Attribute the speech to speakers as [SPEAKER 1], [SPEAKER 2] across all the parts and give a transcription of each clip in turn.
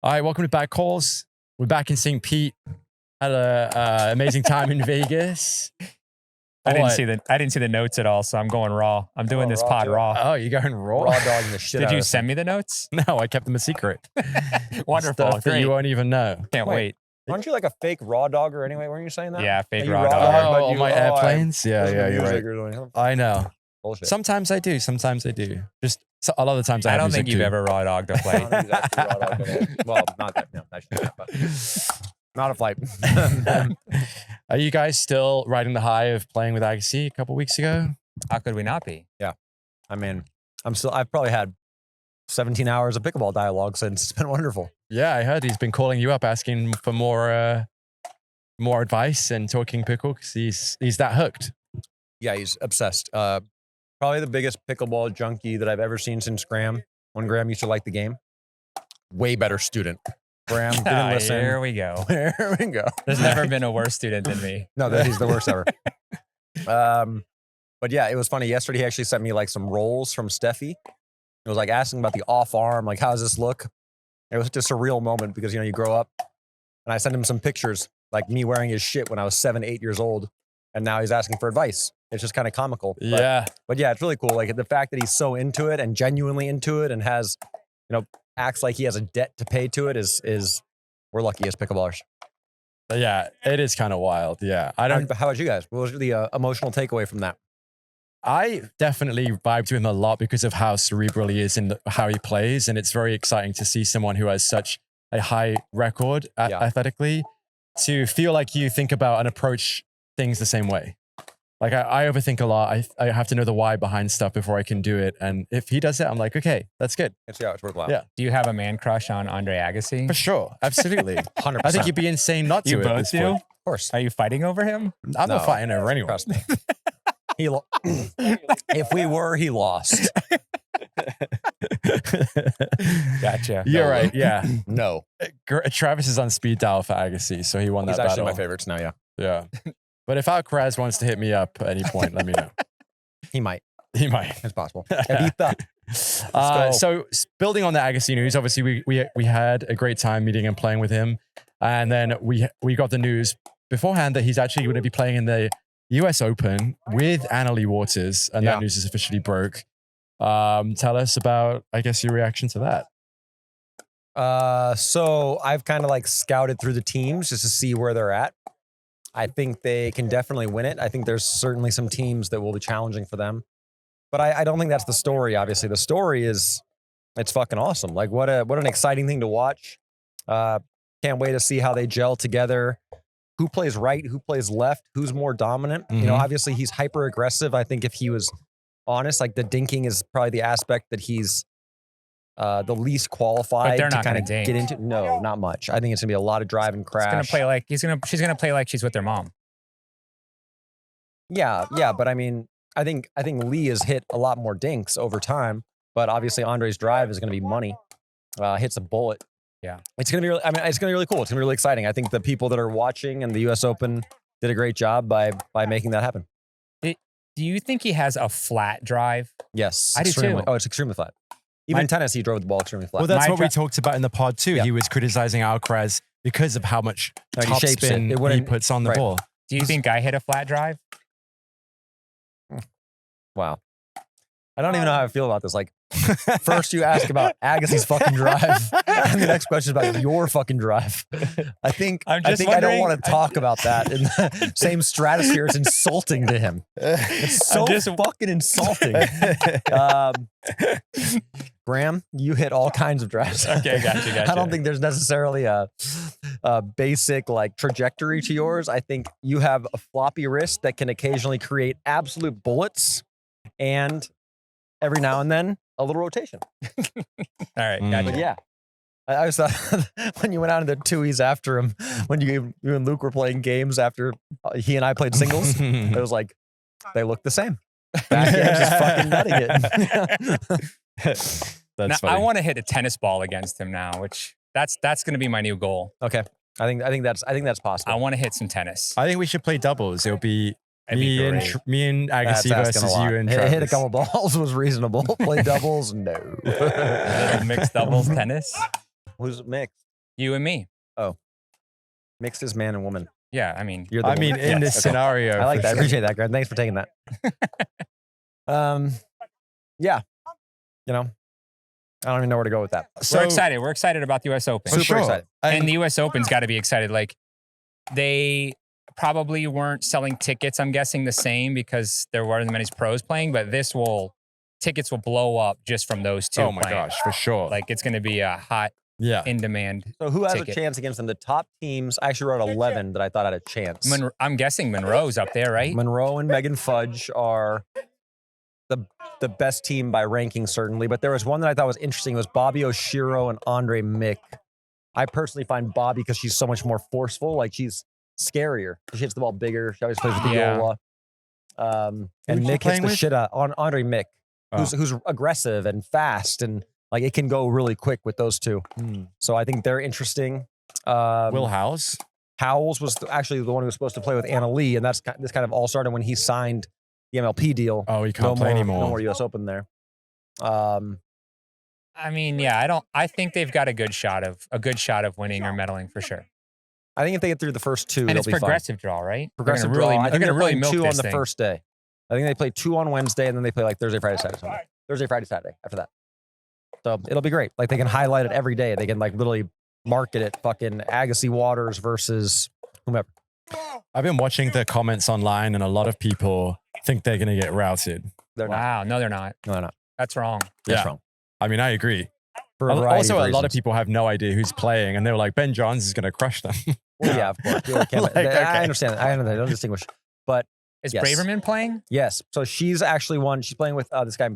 [SPEAKER 1] All right, welcome to Back Calls. We're back in St. Pete. Had an amazing time in Vegas.
[SPEAKER 2] I didn't see the notes at all, so I'm going raw. I'm doing this pod raw.
[SPEAKER 1] Oh, you're going raw?
[SPEAKER 3] Raw dogging the shit
[SPEAKER 2] Did
[SPEAKER 3] out
[SPEAKER 2] you
[SPEAKER 3] of
[SPEAKER 2] send me the notes?
[SPEAKER 1] No, I kept them a secret.
[SPEAKER 2] Wonderful.
[SPEAKER 1] Stuff that
[SPEAKER 2] Great.
[SPEAKER 1] you won't even know.
[SPEAKER 2] Can't wait.
[SPEAKER 3] Aren't you like a fake raw dogger anyway? Weren't you saying that?
[SPEAKER 2] Yeah, fake
[SPEAKER 3] That you
[SPEAKER 2] raw
[SPEAKER 3] raw
[SPEAKER 2] dog.
[SPEAKER 3] dog, but
[SPEAKER 1] Oh,
[SPEAKER 3] you-
[SPEAKER 1] on my
[SPEAKER 3] oh,
[SPEAKER 1] airplanes? Yeah,
[SPEAKER 3] Listen to
[SPEAKER 1] you're
[SPEAKER 3] music
[SPEAKER 1] right.
[SPEAKER 3] or doing-
[SPEAKER 1] I know.
[SPEAKER 3] Bullshit.
[SPEAKER 1] Sometimes I do. Sometimes I do. Just a lot of the times I
[SPEAKER 2] I
[SPEAKER 1] have
[SPEAKER 2] don't
[SPEAKER 1] music
[SPEAKER 2] think you've
[SPEAKER 1] too.
[SPEAKER 2] ever raw dogged a
[SPEAKER 3] I
[SPEAKER 2] plate.
[SPEAKER 3] don't think he's actually raw dogged at all. Well, not that. No, actually not. But not a flight.
[SPEAKER 1] Are you guys still riding the high of playing with Agassi a couple weeks ago?
[SPEAKER 2] How could we not be?
[SPEAKER 3] I mean, I've probably had 17 hours of pickleball dialogue since. It's been wonderful.
[SPEAKER 1] Yeah, I heard he's been calling you up asking for more advice and talking pickle because he's that hooked.
[SPEAKER 3] Yeah, he's obsessed. Probably the biggest pickleball junkie that I've ever seen since Graham. When Graham used to like the game. Way better student. Graham didn't listen.
[SPEAKER 2] Here we go.
[SPEAKER 3] There we go.
[SPEAKER 2] There's never been a worse student than me.
[SPEAKER 3] No, that he's the worst ever. But yeah, it was funny. Yesterday, he actually sent me like some rolls from Steffi. It was like asking about the off arm, like, how does this look? It was just a surreal moment because, you grow up. And I sent him some pictures, like me wearing his shit when I was 7, 8 years old. And now he's asking for advice. It's just kind of comical.
[SPEAKER 1] Yeah.
[SPEAKER 3] But yeah, it's really cool. Like the fact that he's so into it and genuinely into it and has, acts like he has a debt to pay to it is we're lucky as pickleballers.
[SPEAKER 1] Yeah, it is kind of wild. Yeah.
[SPEAKER 3] How about you guys? What was the emotional takeaway from that?
[SPEAKER 1] I definitely vibed with him a lot because of how cerebral he is and how he plays. And it's very exciting to see someone who has such a high record athletically to feel like you think about and approach things the same way. Like I overthink a lot. I have to know the why behind stuff before I can do it. And if he does it, I'm like, okay, that's good.
[SPEAKER 3] It's worthwhile.
[SPEAKER 1] Yeah.
[SPEAKER 2] Do you have a man crush on Andre Agassi?
[SPEAKER 1] For sure. Absolutely.
[SPEAKER 3] 100%.
[SPEAKER 1] I think you'd be insane not to
[SPEAKER 2] You
[SPEAKER 1] at
[SPEAKER 2] both
[SPEAKER 1] this
[SPEAKER 2] do?
[SPEAKER 1] point.
[SPEAKER 3] Of course.
[SPEAKER 2] Are you fighting over him?
[SPEAKER 1] I'm
[SPEAKER 3] No.
[SPEAKER 1] not fighting over anyone.
[SPEAKER 3] Trust me. If we were, he lost.
[SPEAKER 2] Gotcha.
[SPEAKER 1] You're right. Yeah.
[SPEAKER 3] No.
[SPEAKER 1] Travis is on speed dial for Agassi, so he won that
[SPEAKER 3] He's
[SPEAKER 1] battle.
[SPEAKER 3] actually my favorites now, yeah.
[SPEAKER 1] Yeah. But if Alcaraz wants to hit me up at any point, let me know.
[SPEAKER 3] He might.
[SPEAKER 1] He might.
[SPEAKER 3] It's possible. Evita. go.
[SPEAKER 1] So building on the Agassi news, obviously we had a great time meeting and playing with him. And then we got the news beforehand that he's actually going to be playing in the US Open with Anna Leigh Waters. And that news is officially broke. Tell us about, I guess, your reaction to that.
[SPEAKER 3] So I've kind of like scouted through the teams just to see where they're at. I think they can definitely win it. I think there's certainly some teams that will be challenging for them. But I don't think that's the story, obviously. The story is it's fucking awesome. Like what an exciting thing to watch. Can't wait to see how they gel together. Who plays right, who plays left, who's more dominant.
[SPEAKER 1] Mhm.
[SPEAKER 3] Obviously he's hyper aggressive. I think if he was honest, like the dinking is probably the aspect that he's the least qualified
[SPEAKER 2] they're
[SPEAKER 3] to
[SPEAKER 2] not
[SPEAKER 3] kind
[SPEAKER 2] gonna
[SPEAKER 3] of
[SPEAKER 2] dink.
[SPEAKER 3] get into. No, not much. I think it's gonna be a lot of drive and crash.
[SPEAKER 2] She's gonna play like she's with their mom.
[SPEAKER 3] Yeah, but I mean, I think Leigh has hit a lot more dinks over time, but obviously Andre's drive is gonna be money. Hits a bullet.
[SPEAKER 2] Yeah.
[SPEAKER 3] It's gonna be it's gonna be really cool. It's gonna be really exciting. I think the people that are watching and the US Open did a great job by making that happen.
[SPEAKER 2] Do you think he has a flat drive?
[SPEAKER 3] Yes.
[SPEAKER 2] I do
[SPEAKER 3] extremely.
[SPEAKER 2] too.
[SPEAKER 3] Oh, it's extremely flat. Even in tennis, he drove the ball extremely flat.
[SPEAKER 1] Well, that's
[SPEAKER 2] My
[SPEAKER 1] what we talked about in the pod too.
[SPEAKER 3] Yeah.
[SPEAKER 1] He was criticizing Alcaraz because of how much
[SPEAKER 3] Like, he
[SPEAKER 1] top
[SPEAKER 3] shapes it.
[SPEAKER 1] spin
[SPEAKER 3] It
[SPEAKER 1] he
[SPEAKER 3] wouldn't-
[SPEAKER 1] puts on the
[SPEAKER 3] right.
[SPEAKER 1] ball.
[SPEAKER 2] Do you think I hit a flat drive?
[SPEAKER 3] Wow. I don't even know how I feel about this. Like, first you ask about Agassi's fucking drive, and the next question is about your fucking drive. I think
[SPEAKER 2] I'm
[SPEAKER 3] I
[SPEAKER 2] just
[SPEAKER 3] think I don't
[SPEAKER 2] wondering-
[SPEAKER 3] want to talk about that in the same stratosphere. It's insulting to him. It's so fucking insulting. Graham, you hit all kinds of drives.
[SPEAKER 2] Okay, gotcha.
[SPEAKER 3] I don't think there's necessarily a basic like trajectory to yours. I think you have a floppy wrist that can occasionally create absolute bullets and every now and then a little rotation.
[SPEAKER 2] All right,
[SPEAKER 1] Mm.
[SPEAKER 2] gotcha.
[SPEAKER 3] But yeah, I was thought when you went out into two-e's after him, when you and Luke were playing games after he and I played singles, it was like, they look the same. Backhand just fucking nutting it.
[SPEAKER 1] That's
[SPEAKER 2] Now,
[SPEAKER 1] funny.
[SPEAKER 2] I want to hit a tennis ball against him now, which that's going to be my new goal.
[SPEAKER 3] Okay. I think that's possible.
[SPEAKER 2] I want to hit some tennis.
[SPEAKER 1] I think we should play doubles. It'll be
[SPEAKER 2] It'd be
[SPEAKER 1] me and
[SPEAKER 2] great.
[SPEAKER 1] me and
[SPEAKER 3] That's
[SPEAKER 1] Agassi
[SPEAKER 3] asking a
[SPEAKER 1] versus
[SPEAKER 3] lot.
[SPEAKER 1] you and
[SPEAKER 3] hit
[SPEAKER 1] Travis.
[SPEAKER 3] a couple balls was reasonable. Play doubles, no.
[SPEAKER 2] A little mixed doubles tennis.
[SPEAKER 3] Who's mixed?
[SPEAKER 2] You and me.
[SPEAKER 3] Mixed as man and woman.
[SPEAKER 2] Yeah, I mean,
[SPEAKER 3] You're the woman.
[SPEAKER 1] in this scenario,
[SPEAKER 3] I like
[SPEAKER 1] for
[SPEAKER 3] that. I
[SPEAKER 1] sure.
[SPEAKER 3] appreciate that, Grant. Thanks for taking that. Yeah. You know, I don't even know where to go with that.
[SPEAKER 2] we're excited. We're excited about the U.S. Open.
[SPEAKER 3] Super excited.
[SPEAKER 2] And the U.S. Open's got to be excited. Like, they probably weren't selling tickets, I'm guessing, the same because there weren't as many pros playing, but tickets will blow up just from those two.
[SPEAKER 1] Oh my
[SPEAKER 2] playing.
[SPEAKER 1] gosh, for sure.
[SPEAKER 2] Like, it's going to be a hot, in demand.
[SPEAKER 3] So who has
[SPEAKER 2] ticket.
[SPEAKER 3] a chance against them? The top teams, I actually wrote 11 that I thought had a chance.
[SPEAKER 2] I'm guessing Monroe's up there, right?
[SPEAKER 3] Monroe and Megan Fudge are the best team by ranking, certainly. But there was one that I thought was interesting. It was Bobby Oshiro and Andre Mick. I personally find Bobby, because she's so much more forceful, like she's scarier. She hits the ball bigger. She always plays with the Yola. And Mick hits the shit out on Andre Mick, who's aggressive and fast, and like it can go really quick with those two. So I think they're interesting.
[SPEAKER 1] Will Howells?
[SPEAKER 3] Howells was actually the one who was supposed to play with Anna Leigh, and this kind of all started when he signed the MLP deal.
[SPEAKER 1] Oh, he can't play anymore.
[SPEAKER 3] No more U.S. Open there.
[SPEAKER 2] I mean, yeah, I think they've got a good shot of winning or medaling for sure.
[SPEAKER 3] I think if they get through the first two,
[SPEAKER 2] and it's
[SPEAKER 3] it'll be
[SPEAKER 2] progressive
[SPEAKER 3] fine.
[SPEAKER 2] draw, right?
[SPEAKER 3] Progressive
[SPEAKER 2] draw.
[SPEAKER 3] I think they're
[SPEAKER 2] really
[SPEAKER 3] playing
[SPEAKER 2] milk
[SPEAKER 3] two on
[SPEAKER 2] this
[SPEAKER 3] the
[SPEAKER 2] thing.
[SPEAKER 3] first day. I think they play 2 on Wednesday, and then they play like Thursday, Friday, Saturday, Sunday. Thursday, Friday, Saturday after that. So it'll be great. Like they can highlight it every day. They can like literally market it. Fucking Agassi Waters versus whomever.
[SPEAKER 1] I've been watching the comments online, and a lot of people think they're going to get routed.
[SPEAKER 3] They're not.
[SPEAKER 2] Wow, no, they're not.
[SPEAKER 3] No, they're not.
[SPEAKER 2] That's wrong.
[SPEAKER 3] That's wrong.
[SPEAKER 1] I mean, I agree.
[SPEAKER 3] For a variety
[SPEAKER 1] Also,
[SPEAKER 3] of
[SPEAKER 1] a lot of
[SPEAKER 3] reasons.
[SPEAKER 1] people have no idea who's playing, and they were like, Ben Johns is going to crush them.
[SPEAKER 3] Well, yeah, of course. Yeah,
[SPEAKER 1] Like, okay.
[SPEAKER 3] I understand. I understand. They don't distinguish. But
[SPEAKER 2] Is
[SPEAKER 3] yes.
[SPEAKER 2] Braverman playing?
[SPEAKER 3] Yes. So she's actually won. She's playing with this guy,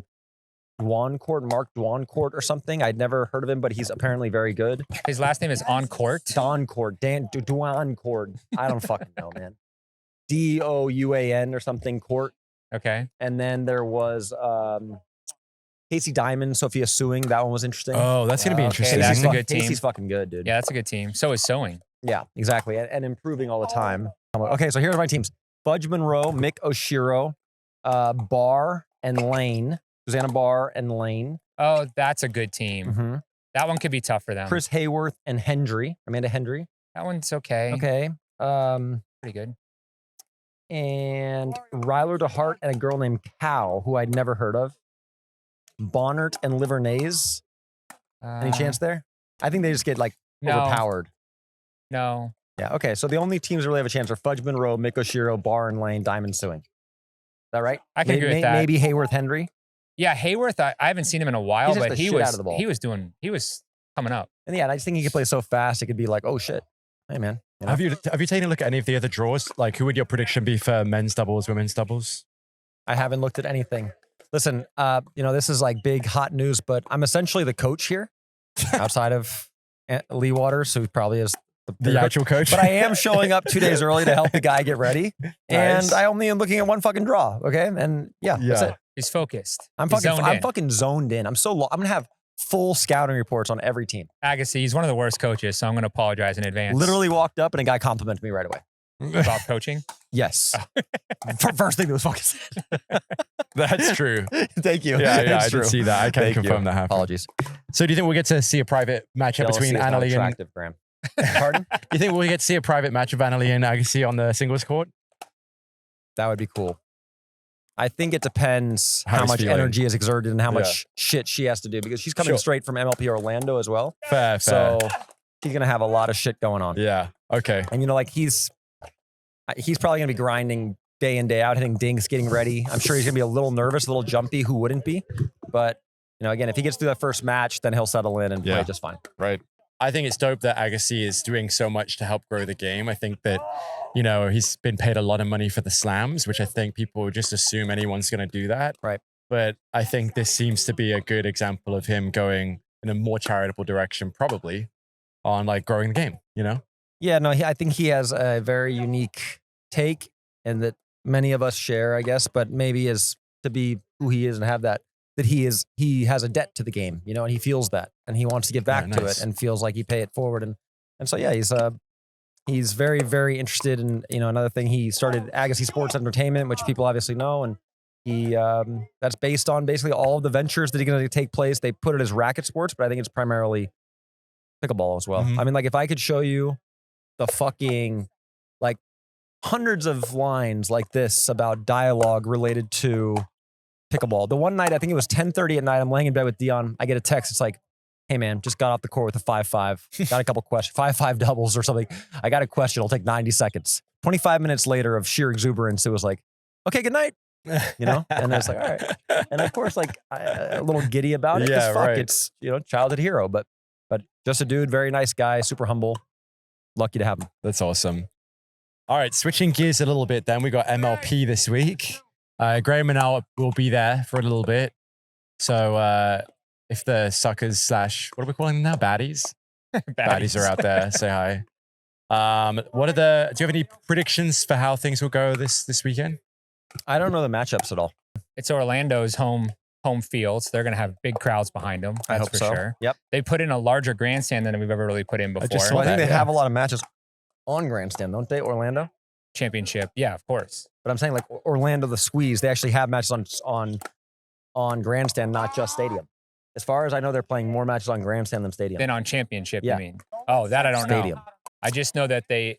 [SPEAKER 3] Mark Dwancourt or something. I'd never heard of him, but he's apparently very good.
[SPEAKER 2] His last name is Oncourt.
[SPEAKER 3] Dwancourt. I don't fucking know, man. Douan or something, Court.
[SPEAKER 2] Okay.
[SPEAKER 3] And then there was Casey Diamond, Sophia Suing. That one was interesting.
[SPEAKER 1] Oh, that's going to be interesting.
[SPEAKER 2] that's a good team.
[SPEAKER 3] Casey's fucking good, dude.
[SPEAKER 2] Yeah, that's a good team. So is Sewing.
[SPEAKER 3] Yeah, exactly. And improving all the time. Okay, so here's my teams. Fudge Monroe, Mick Oshiro, Barr and Lane. Susanna Barr and Lane.
[SPEAKER 2] Oh, that's a good team.
[SPEAKER 3] Mm-hmm.
[SPEAKER 2] That one could be tough for them.
[SPEAKER 3] Chris Hayworth and Amanda Hendry.
[SPEAKER 2] That one's okay.
[SPEAKER 3] Okay.
[SPEAKER 2] Pretty good.
[SPEAKER 3] And Ryler DeHart and a girl named Cow, who I'd never heard of. Bonnert and Livernaise. Any chance there? I think they just get like overpowered.
[SPEAKER 2] No.
[SPEAKER 3] Yeah, okay. So the only teams that really have a chance are Fudge Monroe, Mick Oshiro, Barr and Lane, Diamond Suing. Is that right?
[SPEAKER 2] I can agree with that.
[SPEAKER 3] Maybe Hayworth Hendry.
[SPEAKER 2] Yeah, Hayworth, I haven't seen him in a while,
[SPEAKER 3] He's just
[SPEAKER 2] but
[SPEAKER 3] the
[SPEAKER 2] he
[SPEAKER 3] shit out of the ball.
[SPEAKER 2] he was coming up.
[SPEAKER 3] And yeah, I just think he could play so fast, it could be like, oh shit. Hey man. You know?
[SPEAKER 1] Have you taken a look at any of the other draws? Like, who would your prediction be for men's doubles, women's doubles?
[SPEAKER 3] I haven't looked at anything. Listen, this is like big hot news, but I'm essentially the coach here, outside of Anna Leigh Waters, who probably is
[SPEAKER 1] the actual coach.
[SPEAKER 3] But I am showing up 2 days early to help the guy get ready, and I only am looking at one fucking draw. Okay, and that's it.
[SPEAKER 2] He's focused.
[SPEAKER 3] I'm fucking zoned in. I'm gonna have full scouting reports on every team.
[SPEAKER 2] Agassi, he's one of the worst coaches, so I'm going to apologize in advance.
[SPEAKER 3] Literally walked up and a guy complimented me right away.
[SPEAKER 2] About coaching?
[SPEAKER 3] Yes. First thing that was fucking said.
[SPEAKER 1] That's true.
[SPEAKER 3] Thank you.
[SPEAKER 1] Yeah, I did see that. I can't confirm that happened.
[SPEAKER 3] Apologies.
[SPEAKER 1] So do you think we'll get to see a private matchup between Anna Leigh and...
[SPEAKER 3] Graham. Pardon?
[SPEAKER 1] Do you think we'll get to see a private match of Anna Leigh and Agassi on the singles court?
[SPEAKER 3] That would be cool. I think it depends
[SPEAKER 1] How
[SPEAKER 3] how
[SPEAKER 1] he's
[SPEAKER 3] much
[SPEAKER 1] feeling.
[SPEAKER 3] energy is exerted and how much shit she has to do, because she's coming straight from MLP Orlando as well.
[SPEAKER 1] Fair.
[SPEAKER 3] So she's going to have a lot of shit going on.
[SPEAKER 1] Yeah. Okay.
[SPEAKER 3] And, like, he's probably going to be grinding day in, day out, hitting dinks, getting ready. I'm sure he's going to be a little nervous, a little jumpy. Who wouldn't be? But, again, if he gets through that first match, then he'll settle in and play just fine.
[SPEAKER 1] Right. I think it's dope that Agassi is doing so much to help grow the game. I think that, he's been paid a lot of money for the slams, which I think people just assume anyone's going to do that.
[SPEAKER 3] Right.
[SPEAKER 1] But I think this seems to be a good example of him going in a more charitable direction, probably, on like growing the game,
[SPEAKER 3] Yeah, no, I think he has a very unique take, and that many of us share, I guess, but maybe is to be who he is and have that he has a debt to the game, and he feels that, and he wants to give back to it, and feels like he pay it forward, and so yeah, he's very, very interested in, another thing. He started Agassi Sports Entertainment, which people obviously know, and he that's based on basically all of the ventures that are going to take place. They put it as racket sports, but I think it's primarily pickleball as well.
[SPEAKER 1] Mhm.
[SPEAKER 3] I mean, like if I could show you the fucking like hundreds of lines like this about dialogue related to pickleball. The one night, I think it was 10:30 at night, I'm laying in bed with Dion. I get a text. It's like, hey man, just got off the court with a 5-5. Got a couple questions, 5-5 doubles or something. I got a question. It'll take 90 seconds. 25 minutes later of sheer exuberance, it was like, okay, good night. You know? And I was like, all right. And of course, like a little giddy about it.
[SPEAKER 1] Yeah,
[SPEAKER 3] Yeah, fuck,
[SPEAKER 1] right.
[SPEAKER 3] it's, childhood hero, but just a dude, very nice guy, super humble. Lucky to have him.
[SPEAKER 1] That's awesome. All right, switching gears a little bit then. We got MLP this week. Graham and I will be there for a little bit. So if the suckers / what are we calling them now? Baddies? Baddies are out there. Say hi. Do you have any predictions for how things will go this weekend?
[SPEAKER 3] I don't know the matchups at all.
[SPEAKER 2] It's Orlando's home field, so they're going to have big crowds behind them.
[SPEAKER 3] I
[SPEAKER 2] That's
[SPEAKER 3] hope
[SPEAKER 2] for
[SPEAKER 3] so.
[SPEAKER 2] sure.
[SPEAKER 3] Yep.
[SPEAKER 2] They put in a larger grandstand than we've ever really put in before.
[SPEAKER 1] just
[SPEAKER 3] Well, I think
[SPEAKER 1] that,
[SPEAKER 3] they
[SPEAKER 1] yeah.
[SPEAKER 3] have a lot of matches on grandstand, don't they, Orlando?
[SPEAKER 2] Championship, yeah, of course.
[SPEAKER 3] But I'm saying like Orlando, the Squeeze, they actually have matches on grandstand, not just stadium. As far as I know, they're playing more matches on grandstand than stadium.
[SPEAKER 2] Then on championship,
[SPEAKER 3] Yeah.
[SPEAKER 2] you mean? Oh, that I don't
[SPEAKER 3] Stadium.
[SPEAKER 2] know. I just know that they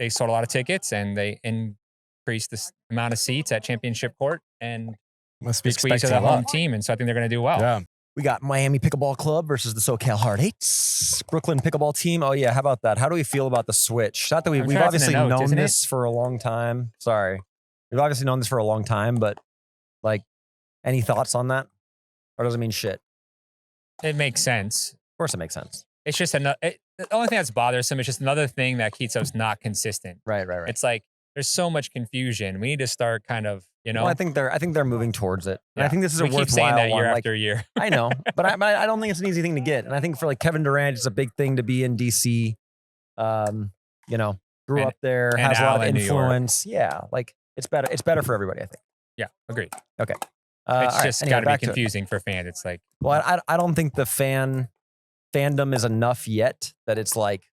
[SPEAKER 2] sold a lot of tickets and they increased the amount of seats at championship court, and
[SPEAKER 1] Must be
[SPEAKER 2] the Squeeze are
[SPEAKER 1] expecting
[SPEAKER 2] the
[SPEAKER 1] a
[SPEAKER 2] home
[SPEAKER 1] lot.
[SPEAKER 2] team, and so I think they're going to do well.
[SPEAKER 1] Yeah.
[SPEAKER 3] We got Miami Pickleball Club versus the SoCal Hard Eights. Brooklyn Pickleball Team. Oh yeah, how about that? How do we feel about the switch? Not that
[SPEAKER 2] I'm
[SPEAKER 3] we've
[SPEAKER 2] sure that's in
[SPEAKER 3] obviously
[SPEAKER 2] the notes,
[SPEAKER 3] known
[SPEAKER 2] isn't it?
[SPEAKER 3] this for a long time. Sorry. We've obviously known this for a long time, but like any thoughts on that? Or does it mean shit?
[SPEAKER 2] It makes sense.
[SPEAKER 3] Of course it makes sense.
[SPEAKER 2] It's just the only thing that's bothersome is just another thing that keeps us not consistent.
[SPEAKER 3] Right.
[SPEAKER 2] It's like there's so much confusion. We need to start kind of,
[SPEAKER 3] Well, I think they're moving towards it. And I
[SPEAKER 2] Yeah.
[SPEAKER 3] think this is a
[SPEAKER 2] we
[SPEAKER 3] worthwhile
[SPEAKER 2] keep saying that
[SPEAKER 3] one.
[SPEAKER 2] year
[SPEAKER 3] Like,
[SPEAKER 2] after year.
[SPEAKER 3] I know, but I don't think it's an easy thing to get. And I think for like Kevin Durant, it's a big thing to be in DC. Grew
[SPEAKER 2] And-
[SPEAKER 3] up there,
[SPEAKER 2] and
[SPEAKER 3] has a lot
[SPEAKER 2] Al
[SPEAKER 3] of
[SPEAKER 2] in New York.
[SPEAKER 3] influence. Yeah, like it's better. It's better for everybody, I think.
[SPEAKER 2] Yeah, agreed.
[SPEAKER 3] All
[SPEAKER 2] It's
[SPEAKER 3] right,
[SPEAKER 2] just
[SPEAKER 3] anyway,
[SPEAKER 2] got to be
[SPEAKER 3] back to it.
[SPEAKER 2] confusing for fans. It's like,
[SPEAKER 3] Well, I don't think the fandom is enough yet that it's like,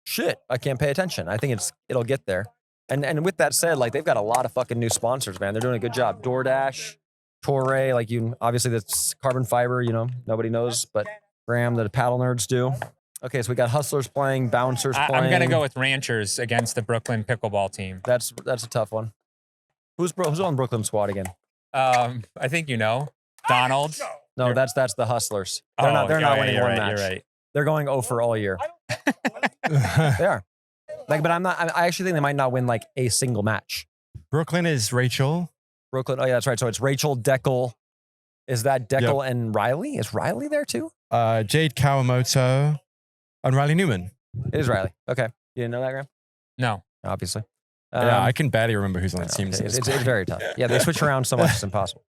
[SPEAKER 3] shit, I can't pay attention. I think it'll get there. And with that said, like they've got a lot of fucking new sponsors, man. They're doing a good job. DoorDash, Torre, like obviously that's carbon fiber, nobody knows, but Graham, the paddle nerds do. Okay, so we got Hustlers playing, Bouncers playing.
[SPEAKER 2] I'm going to go with Ranchers against the Brooklyn Pickleball team.
[SPEAKER 3] That's a tough one. Who's on Brooklyn squad again?
[SPEAKER 2] I think Donald.
[SPEAKER 3] No,
[SPEAKER 2] You're-
[SPEAKER 3] that's the Hustlers. They're not winning
[SPEAKER 2] you're
[SPEAKER 3] one
[SPEAKER 2] right,
[SPEAKER 3] match.
[SPEAKER 2] You're right.
[SPEAKER 3] They're going 0 for all year. They are. But I actually think they might not win like a single match.
[SPEAKER 1] Brooklyn is Rachel.
[SPEAKER 3] Brooklyn. Oh yeah, that's right. So it's Rachel, Deckel. Is that Deckel and Riley? Is Riley there too?
[SPEAKER 1] Jade Kawamoto and Riley Newman.
[SPEAKER 3] It is Riley. Okay. You didn't know that, Graham?
[SPEAKER 2] No.
[SPEAKER 3] Obviously.
[SPEAKER 1] Yeah, I can barely remember who's on the team.
[SPEAKER 3] Okay. It's very tough. Yeah, they switch around so much, it's impossible.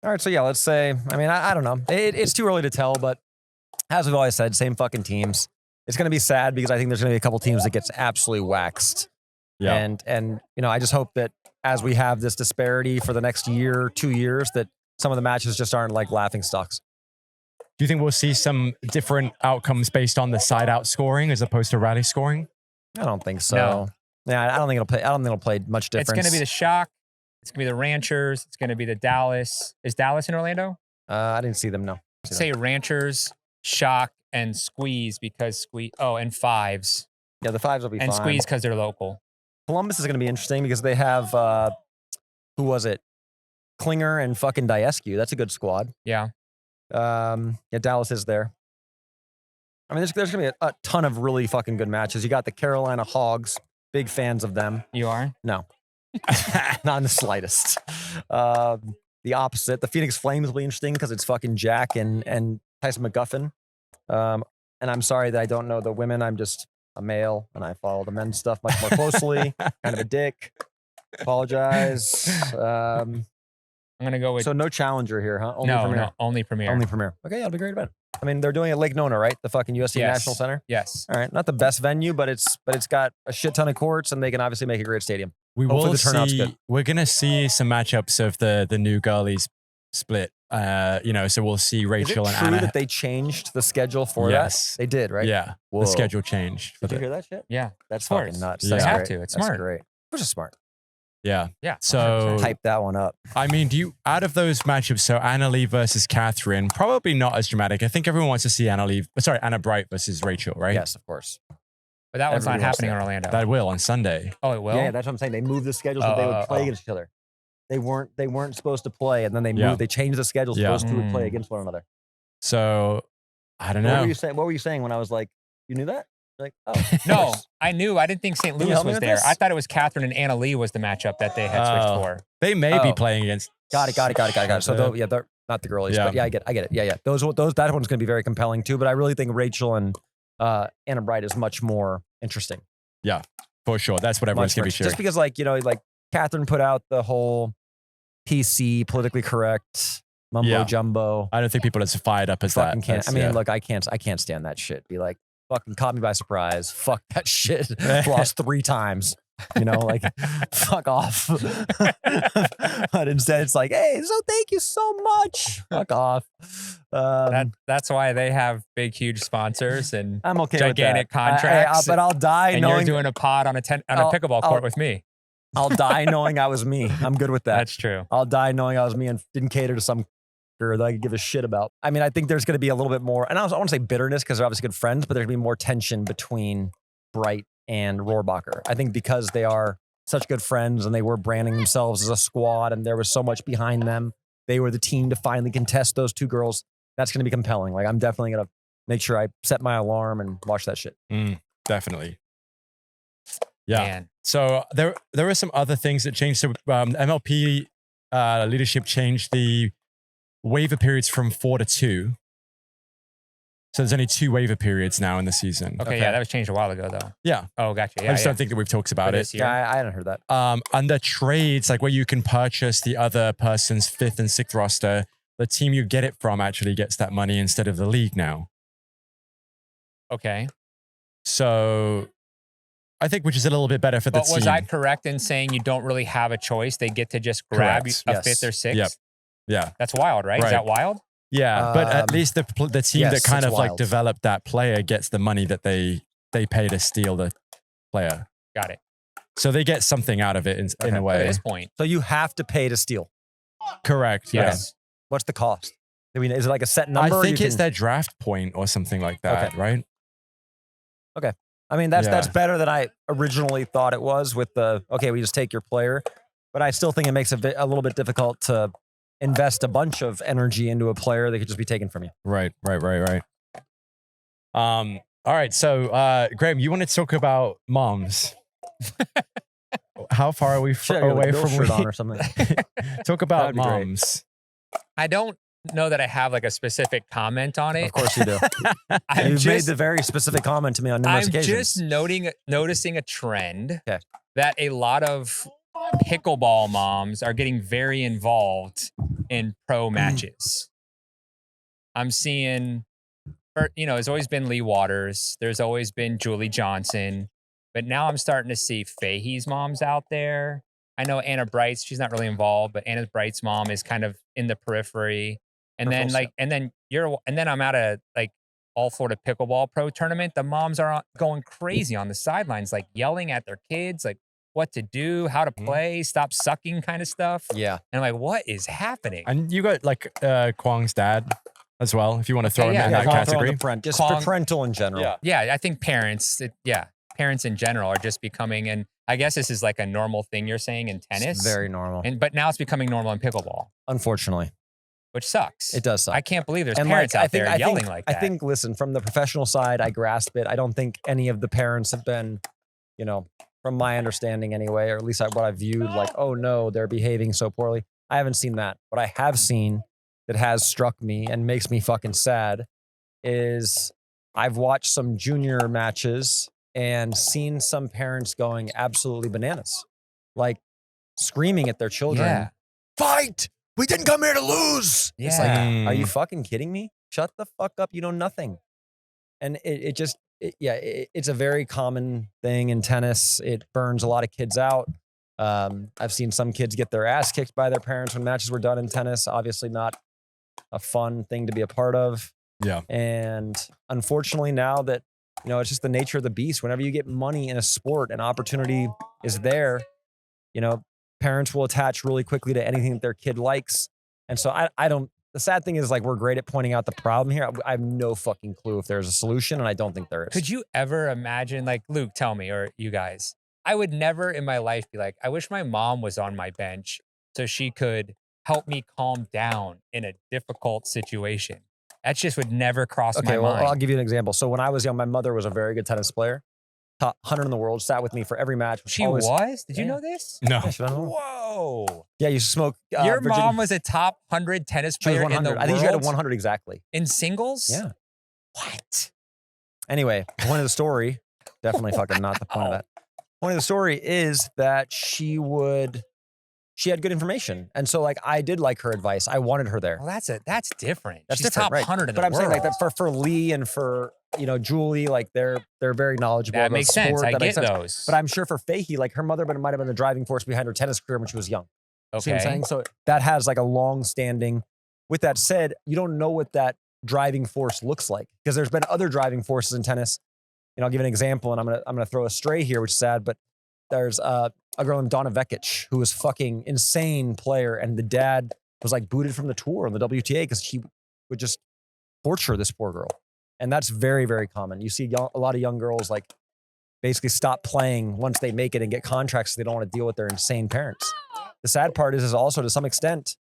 [SPEAKER 3] All right, so yeah, let's say, I don't know. It's too early to tell, but as we've always said, same fucking teams. It's going to be sad because I think there's going to be a couple teams that gets absolutely waxed.
[SPEAKER 1] Yeah.
[SPEAKER 3] And I just hope that as we have this disparity for the next year, 2 years, that some of the matches just aren't like laughing stocks.
[SPEAKER 1] Do you think we'll see some different outcomes based on the side out scoring as opposed to rally scoring?
[SPEAKER 3] I don't think so.
[SPEAKER 2] No.
[SPEAKER 3] Yeah, I don't think it'll play much difference.
[SPEAKER 2] It's going to be the Shock. It's going to be the Ranchers. It's going to be the Dallas. Is Dallas in Orlando?
[SPEAKER 3] I didn't see them, no.
[SPEAKER 2] Say Ranchers, Shock, and Squeeze because and Fives.
[SPEAKER 3] Yeah, the Fives will be
[SPEAKER 2] And
[SPEAKER 3] fine.
[SPEAKER 2] Squeeze because they're local.
[SPEAKER 3] Columbus is going to be interesting because they have, who was it? Klinger and fucking Diescu. That's a good squad.
[SPEAKER 2] Yeah.
[SPEAKER 3] Dallas is there. There's going to be a ton of really fucking good matches. You got the Carolina Hogs. Big fans of them.
[SPEAKER 2] You are?
[SPEAKER 3] No. Not in the slightest. The opposite. The Phoenix Flames will be interesting because it's fucking Jack and Tyson McGuffin. And I'm sorry that I don't know the women. I'm just a male and I follow the men's stuff much more closely. Kind of a dick. Apologize.
[SPEAKER 2] I'm going to go with.
[SPEAKER 3] So no challenger here, huh? Only
[SPEAKER 2] no,
[SPEAKER 3] Premier.
[SPEAKER 2] no, only Premier.
[SPEAKER 3] Only Premier. Okay, that'll be a great event. They're doing it at Lake Nona, right? The fucking USC
[SPEAKER 2] Yes.
[SPEAKER 3] National Center.
[SPEAKER 2] Yes.
[SPEAKER 3] All right, not the best venue, but it's got a shit ton of courts, and they can obviously make a great stadium.
[SPEAKER 1] We
[SPEAKER 3] Hopefully
[SPEAKER 1] will
[SPEAKER 3] the turnout's
[SPEAKER 1] see.
[SPEAKER 3] good.
[SPEAKER 1] We're gonna see some matchups of the new girlies split. So we'll see Rachel
[SPEAKER 3] Is it
[SPEAKER 1] and
[SPEAKER 3] true
[SPEAKER 1] Anna.
[SPEAKER 3] that they changed the schedule for
[SPEAKER 1] Yes.
[SPEAKER 3] that? They did, right?
[SPEAKER 1] Yeah,
[SPEAKER 3] Whoa.
[SPEAKER 1] the schedule changed.
[SPEAKER 3] Did you hear that shit?
[SPEAKER 2] Yeah.
[SPEAKER 3] That's
[SPEAKER 2] Of course.
[SPEAKER 3] fucking nuts.
[SPEAKER 1] You
[SPEAKER 3] That's
[SPEAKER 1] have
[SPEAKER 3] great.
[SPEAKER 2] to. It's
[SPEAKER 3] That's
[SPEAKER 2] smart.
[SPEAKER 3] great. Which is smart.
[SPEAKER 1] Yeah.
[SPEAKER 2] Yeah.
[SPEAKER 1] So
[SPEAKER 2] 100%.
[SPEAKER 3] Type that one up.
[SPEAKER 1] I mean, out of those matchups, so Anna Leigh versus Catherine, probably not as dramatic. I think everyone wants to see Anna Bright versus Rachel, right?
[SPEAKER 3] Yes, of course.
[SPEAKER 2] But that one's not
[SPEAKER 3] Everybody wants
[SPEAKER 2] happening in
[SPEAKER 3] that.
[SPEAKER 2] Orlando.
[SPEAKER 1] That will on Sunday.
[SPEAKER 2] Oh, it will?
[SPEAKER 3] Yeah, that's what I'm saying. They moved the schedules so they would play against each other. They weren't supposed to play, and then they moved. They changed the schedules so those two would play against one another.
[SPEAKER 1] So I don't know.
[SPEAKER 3] What were you saying when I was like, you knew that? You're like, oh,
[SPEAKER 2] No, I knew. I didn't think St.
[SPEAKER 3] Can you
[SPEAKER 2] Louis
[SPEAKER 3] help me
[SPEAKER 2] was
[SPEAKER 3] with
[SPEAKER 2] there.
[SPEAKER 3] this?
[SPEAKER 2] I thought it was Catherine and Anna Leigh was the matchup that they had switched for.
[SPEAKER 1] They may be
[SPEAKER 3] Oh.
[SPEAKER 1] playing against.
[SPEAKER 3] Got it. So they're not the girlies, but I get it. Yeah. Those that one's going to be very compelling too. But I really think Rachel and Anna Bright is much more interesting.
[SPEAKER 1] Yeah, for sure. That's what everyone's going to be cheering.
[SPEAKER 3] Just because, like Catherine put out the whole PC, politically correct, mumbo jumbo.
[SPEAKER 1] I don't think people are as fired up as
[SPEAKER 3] Fucking
[SPEAKER 1] that.
[SPEAKER 3] can't. I mean, look, I can't stand that shit. Be like, fucking caught me by surprise. Fuck that shit. Lost 3 times. Like, fuck off. But instead, it's like, hey, so thank you so much. Fuck off.
[SPEAKER 2] That's why they have big, huge sponsors and
[SPEAKER 3] I'm okay
[SPEAKER 2] gigantic
[SPEAKER 3] with that.
[SPEAKER 2] contracts.
[SPEAKER 3] But I'll die
[SPEAKER 2] and
[SPEAKER 3] knowing
[SPEAKER 2] you're doing a pod on a pickleball court with me.
[SPEAKER 3] I'll die knowing I was me. I'm good with that.
[SPEAKER 2] That's true.
[SPEAKER 3] I'll die knowing I was me and didn't cater to some girl that I could give a shit about. I mean, I think there's going to be a little bit more, and I want to say bitterness because they're obviously good friends, but there's going to be more tension between Bright and Rohrbacher. I think because they are such good friends and they were branding themselves as a squad and there was so much behind them. They were the team to finally contest those 2 girls. That's going to be compelling. Like, I'm definitely going to make sure I set my alarm and watch that shit.
[SPEAKER 1] Definitely. Yeah.
[SPEAKER 2] Man.
[SPEAKER 1] So there are some other things that changed. So MLP leadership changed the waiver periods from 4 to 2. So there's only 2 waiver periods now in the season.
[SPEAKER 2] Okay, yeah, that was changed a while ago, though.
[SPEAKER 1] Yeah.
[SPEAKER 2] Oh, gotcha. Yeah,
[SPEAKER 1] I just don't think that we've talked about it.
[SPEAKER 3] Yeah, I hadn't heard that.
[SPEAKER 1] Under trades, like where you can purchase the other person's 5th and 6th roster, the team you get it from actually gets that money instead of the league now.
[SPEAKER 2] Okay.
[SPEAKER 1] So I think which is a little bit better for the team.
[SPEAKER 2] But was I correct in saying you don't really have a choice? They get to just grab
[SPEAKER 1] Correct.
[SPEAKER 2] a 5th or 6th?
[SPEAKER 1] Yep. Yeah.
[SPEAKER 2] That's wild, right? Is that wild?
[SPEAKER 1] Yeah, but at least the team
[SPEAKER 3] yes,
[SPEAKER 1] that kind
[SPEAKER 3] it's
[SPEAKER 1] of like
[SPEAKER 3] wild.
[SPEAKER 1] developed that player gets the money that they pay to steal the player.
[SPEAKER 2] Got it.
[SPEAKER 1] So they get something out of it in a
[SPEAKER 2] At
[SPEAKER 1] way.
[SPEAKER 2] this point.
[SPEAKER 3] So you have to pay to steal.
[SPEAKER 1] Correct.
[SPEAKER 2] Yes.
[SPEAKER 3] What's the cost? I mean, is it like a set
[SPEAKER 1] Yeah.
[SPEAKER 3] number?
[SPEAKER 1] I think it's their draft point or something like that, right?
[SPEAKER 3] Okay. I mean, that's better than I originally thought it was with we just take your player. But I still think it makes it a little bit difficult to invest a bunch of energy into a player that could just be taken from you.
[SPEAKER 1] Right. All right. So, Graham, you want to talk about moms? How far are we away from
[SPEAKER 3] shirt on or something?
[SPEAKER 1] Talk about
[SPEAKER 3] That'd be great.
[SPEAKER 1] moms.
[SPEAKER 2] I don't know that I have like a specific comment on it.
[SPEAKER 3] Of course you do. You've made the very specific comment to me on numerous occasions.
[SPEAKER 2] I'm just noticing a trend
[SPEAKER 3] Okay.
[SPEAKER 2] that a lot of pickleball moms are getting very involved in pro matches. I'm seeing, there's always been Leigh Waters. There's always been Julie Johnson. But now I'm starting to see Fahey's moms out there. I know Anna Bright's, she's not really involved, but Anna Bright's mom is kind of in the periphery. And then I'm at a All Florida Pickleball Pro tournament. The moms are going crazy on the sidelines, like yelling at their kids, like what to do, how to play, stop sucking kind of stuff.
[SPEAKER 3] Yeah.
[SPEAKER 2] And I'm like, what is happening?
[SPEAKER 1] And you got Kwang's dad as well, if you want to throw him in that category.
[SPEAKER 3] Just for parental in general.
[SPEAKER 2] Yeah, I think parents in general are just becoming, and I guess this is like a normal thing you're saying in tennis.
[SPEAKER 3] It's very normal.
[SPEAKER 2] But now it's becoming normal in pickleball.
[SPEAKER 3] Unfortunately.
[SPEAKER 2] Which sucks.
[SPEAKER 3] It does suck.
[SPEAKER 2] I can't believe there's parents out there yelling like that.
[SPEAKER 3] I think, listen, from the professional side, I grasp it. I don't think any of the parents have been, from my understanding anyway, or at least what I viewed, like, oh no, they're behaving so poorly. I haven't seen that. What I have seen that has struck me and makes me fucking sad is I've watched some junior matches and seen some parents going absolutely bananas, like screaming at their children,
[SPEAKER 2] Yeah.
[SPEAKER 3] fight! We didn't come here to lose.
[SPEAKER 2] Yeah.
[SPEAKER 3] It's like, are you fucking kidding me? Shut the fuck up. You know nothing. And it's a very common thing in tennis. It burns a lot of kids out. I've seen some kids get their ass kicked by their parents when matches were done in tennis. Obviously not a fun thing to be a part of.
[SPEAKER 1] Yeah.
[SPEAKER 3] And unfortunately now that, it's just the nature of the beast. Whenever you get money in a sport and opportunity is there, Parents will attach really quickly to anything that their kid likes. And so I don't, the sad thing is like, we're great at pointing out the problem here. I have no fucking clue if there's a solution, and I don't think there is.
[SPEAKER 2] Could you ever imagine, like, Luke, tell me, or you guys, I would never in my life be like, I wish my mom was on my bench so she could help me calm down in a difficult situation. That just would never cross my mind.
[SPEAKER 3] I'll give you an example. So when I was young, my mother was a very good tennis player. Top 100 in the world, sat with me for every match.
[SPEAKER 2] She was? Did you know this?
[SPEAKER 1] No.
[SPEAKER 3] Yeah,
[SPEAKER 2] Whoa.
[SPEAKER 3] Yeah, you smoke.
[SPEAKER 2] Your mom was a top 100 tennis player in the world?
[SPEAKER 3] I think she had a 100 exactly.
[SPEAKER 2] In singles?
[SPEAKER 3] Yeah.
[SPEAKER 2] What?
[SPEAKER 3] Anyway, point of the story, definitely fucking not the point of that. Point of the story is that she had good information. And so like, I did like her advice. I wanted her there.
[SPEAKER 2] Well, that's different.
[SPEAKER 3] That's
[SPEAKER 2] She's
[SPEAKER 3] different,
[SPEAKER 2] top
[SPEAKER 3] right?
[SPEAKER 2] 100 in
[SPEAKER 3] But
[SPEAKER 2] the
[SPEAKER 3] I'm
[SPEAKER 2] world.
[SPEAKER 3] saying like that for Lee and for, Julie, like they're very knowledgeable
[SPEAKER 2] That
[SPEAKER 3] about
[SPEAKER 2] makes
[SPEAKER 3] sport.
[SPEAKER 2] sense. I
[SPEAKER 3] That makes
[SPEAKER 2] get
[SPEAKER 3] sense.
[SPEAKER 2] those.
[SPEAKER 3] But I'm sure for Fahey, like her mother might have been the driving force behind her tennis career when she was young. See what I'm saying? So that has like a long standing. With that said, you don't know what that driving force looks like, because there's been other driving forces in tennis. I'll give an example, and I'm gonna throw a stray here, which is sad, but there's a girl named Donna Vekic who was fucking insane player, and the dad was like booted from the tour on the WTA because he would just torture this poor girl. And that's very, very common. You see a lot of young girls like basically stop playing once they make it and get contracts, so they don't want to deal with their insane parents. The sad part is also, to some extent,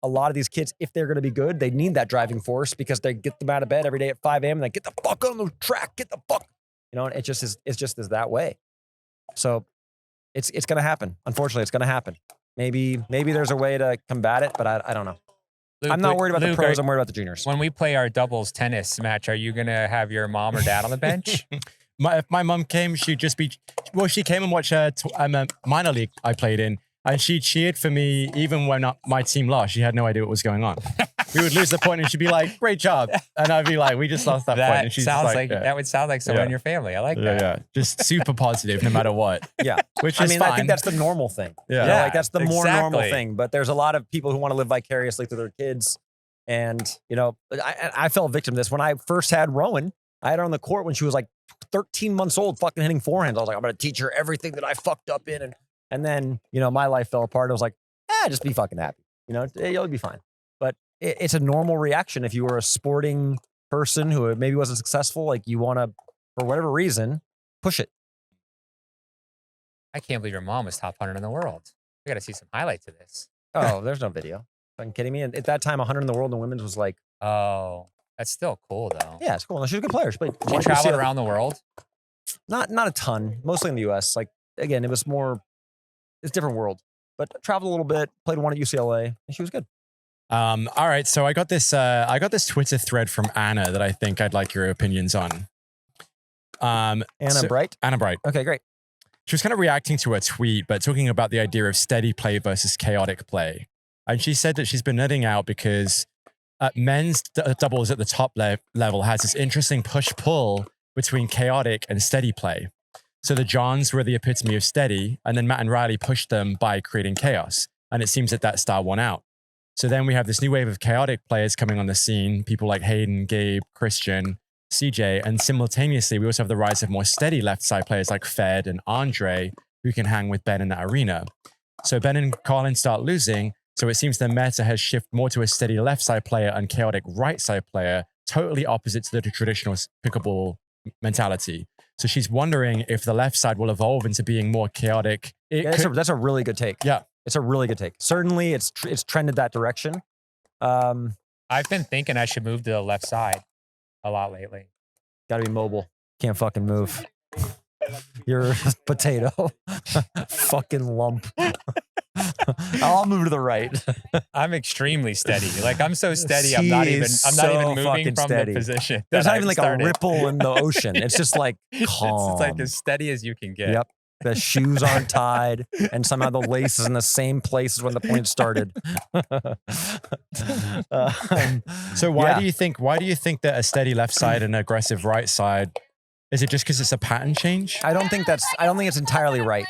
[SPEAKER 3] a lot of these kids, if they're going to be good, they need that driving force, because they get them out of bed every day at 5 a.m. and they get the fuck on the track, get the fuck. And it just is that way. So it's going to happen. Unfortunately, it's going to happen. Maybe there's a way to combat it, but I don't know.
[SPEAKER 2] Luke,
[SPEAKER 3] I'm not worried about the pros. I'm worried about the juniors.
[SPEAKER 2] When we play our doubles tennis match, are you going to have your mom or dad on the bench?
[SPEAKER 1] If my mom came, she'd just be, she came and watched a minor league I played in, and she cheered for me even when my team lost. She had no idea what was going on. We would lose the point, and she'd be like, "Great job," and I'd be like, "We just lost that point." And she's
[SPEAKER 2] sounds
[SPEAKER 1] like,
[SPEAKER 2] that would sound like someone in your family. I like that.
[SPEAKER 1] Yeah, just super positive no matter what.
[SPEAKER 3] Yeah,
[SPEAKER 1] which is fine.
[SPEAKER 3] I think that's the normal thing.
[SPEAKER 1] Yeah,
[SPEAKER 3] like that's the more normal thing. But there's a lot of people who want to live vicariously through their kids, and I fell victim to this when I first had Rowan. I had her on the court when she was like 13 months old, fucking hitting forehands. I was like, I'm going to teach her everything that I fucked up in. And then, my life fell apart. I was like, just be fucking happy. You'll be fine. But it's a normal reaction. If you were a sporting person who maybe wasn't successful, like you want to, for whatever reason, push it.
[SPEAKER 2] I can't believe your mom was top 100 in the world. I got to see some highlights of this.
[SPEAKER 3] Oh, there's no video. Are you kidding me? And at that time, 100 in the world in women's was like,
[SPEAKER 2] oh, that's still cool though.
[SPEAKER 3] Yeah, it's cool. And she's a good player.
[SPEAKER 2] She traveled around the world?
[SPEAKER 3] Not a ton, mostly in the US. Like, again, it's a different world, but traveled a little bit, played one at UCLA, and she was good.
[SPEAKER 1] All right. So I got this Twitter thread from Anna that I think I'd like your opinions on.
[SPEAKER 3] Anna Bright?
[SPEAKER 1] Anna Bright.
[SPEAKER 3] Okay, great.
[SPEAKER 1] She was kind of reacting to a tweet, but talking about the idea of steady play versus chaotic play. And she said that she's been nerding out because men's doubles at the top level has this interesting push-pull between chaotic and steady play. So the Johns were the epitome of steady, and then Matt and Riley pushed them by creating chaos. And it seems that style won out. So then we have this new wave of chaotic players coming on the scene, people like Hayden, Gabe, Christian, CJ, and simultaneously we also have the rise of more steady left side players like Fed and Andre, who can hang with Ben in that arena. So Ben and Colin start losing, so it seems the meta has shifted more to a steady left side player and chaotic right side player, totally opposite to the traditional pickleball mentality. So she's wondering if the left side will evolve into being more chaotic.
[SPEAKER 3] That's a really good take.
[SPEAKER 1] Yeah.
[SPEAKER 3] It's a really good take. Certainly, it's trended that direction.
[SPEAKER 2] I've been thinking I should move to the left side a lot lately.
[SPEAKER 3] Got to be mobile. Can't fucking move. You're a potato. Fucking lump. I'll move to the right.
[SPEAKER 2] I'm extremely steady. Like I'm so steady. I'm not even moving from
[SPEAKER 3] steady.
[SPEAKER 2] the position.
[SPEAKER 3] There's not even like a ripple in the ocean. It's just like calm.
[SPEAKER 2] It's like as steady as you can get.
[SPEAKER 3] Yep. The shoes aren't tied, and somehow the lace is in the same place as when the point started.
[SPEAKER 1] So why do you think that a steady left side and an aggressive right side, is it just because it's a pattern change?
[SPEAKER 3] I don't think it's entirely right.